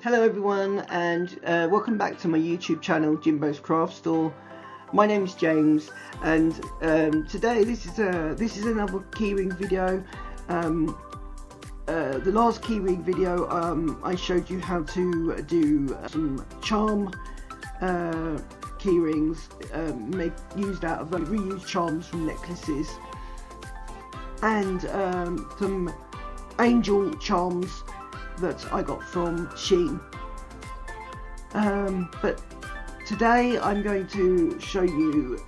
Hello everyone, and welcome back to my YouTube channel, Jimbo's Craft Store. My name is James, and today this is another keyring video. The last keyring video I showed you how to do some charm keyrings used out of reused charms from necklaces, and some angel charms that I got from Shein. But today I'm going to show you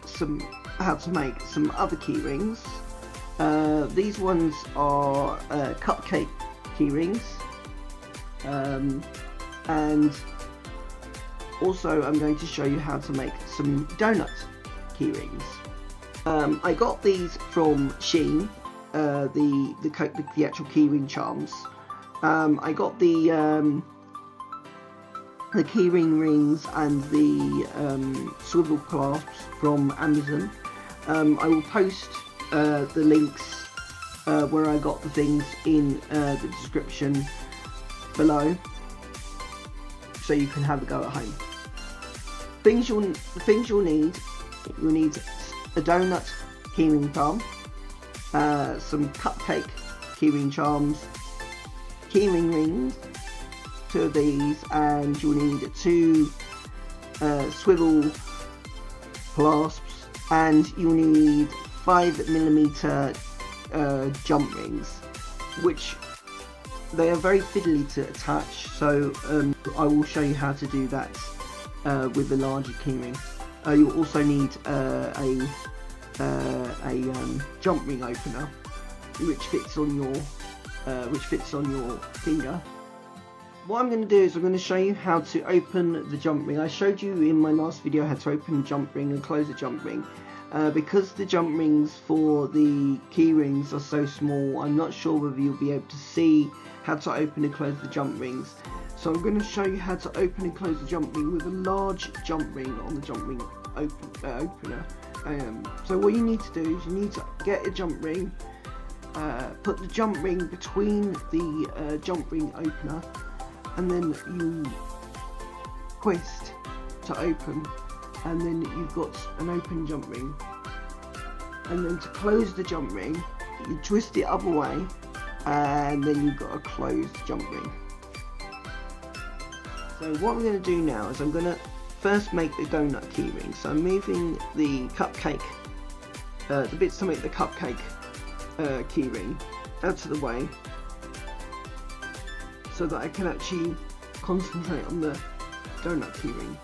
how to make some other keyrings. These ones are cupcake keyrings, and also I'm going to show you how to make some donut keyrings. I got these from Shein, the actual keyring charms. I got the keyring rings and the swivel clasps from Amazon. I will post the links where I got the things in the description below, so you can have a go at home. The things you'll need a donut keyring charm, some cupcake keyring charms, keyring rings, 2 of these, and you'll need 2 swivel clasps, and you'll need 5mm jump rings, which they are very fiddly to attach, so I will show you how to do that with the larger keyring. You'll also need a jump ring opener, which fits on your finger. What I'm going to do is I'm going to show you how to open the jump ring. I showed you in my last video how to open the jump ring and close the jump ring. Because the jump rings for the key rings are so small, I'm not sure whether you'll be able to see how to open and close the jump rings. So I'm going to show you how to open and close the jump ring with a large jump ring on the jump ring opener. So what you need to do is you need to get a jump ring, put the jump ring between the jump ring opener, and then you twist to open, and then you've got an open jump ring. And then to close the jump ring, you twist the other way, and then you've got a closed jump ring. So what I'm going to do now is I'm going to first make the donut keyring. So I'm moving the cupcake, the bits to make the cupcake keyring out of the way, so that I can actually concentrate on the donut keyring.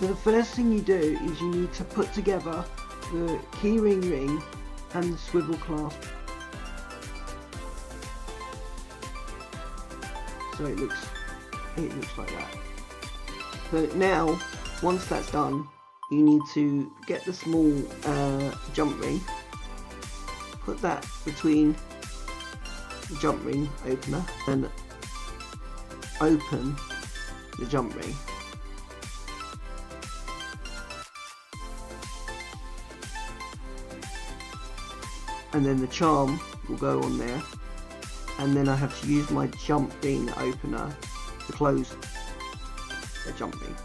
So the first thing you do is you need to put together the keyring ring and the swivel clasp. So it looks like that. So now, once that's done, you need to get the small jump ring, put that between the jump ring opener, and open the jump ring. And then the charm will go on there, and then I have to use my jump ring opener to close the jump ring.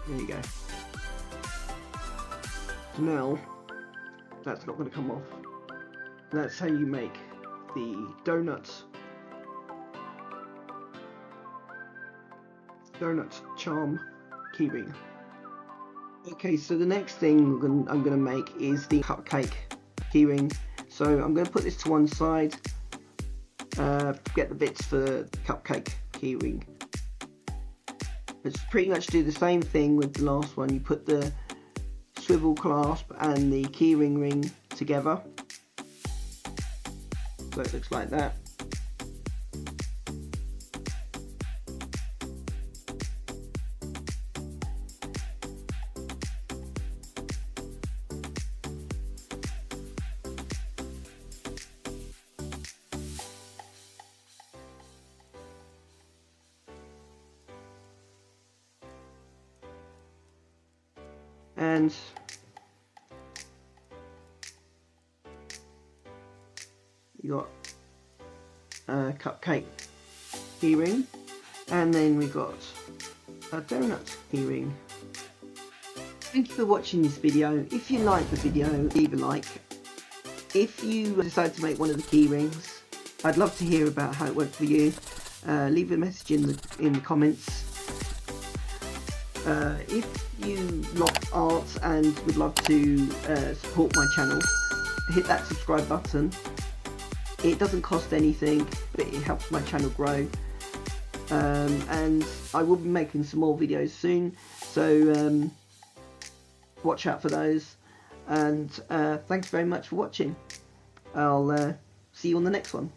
There you go. So now that's not going to come off. That's how you make the donut charm keyring. Okay, so the next thing I'm going to make is the cupcake keyring. So I'm going to put this to one side, get the bits for the cupcake keyring. Let's pretty much do the same thing with the last one. You put the swivel clasp and the keyring ring together, so it looks like that. and you got a cupcake keyring, and then we got a donut keyring. Thank you for watching this video. If you like the video, leave a like. If you decide to make one of the keyrings, I'd love to hear about how it went for you. Leave a message in the comments. If you love art and would love to support my channel, hit that subscribe button. It doesn't cost anything, but it helps my channel grow. And I will be making some more videos soon, so watch out for those. And thanks very much for watching. I'll see you on the next one.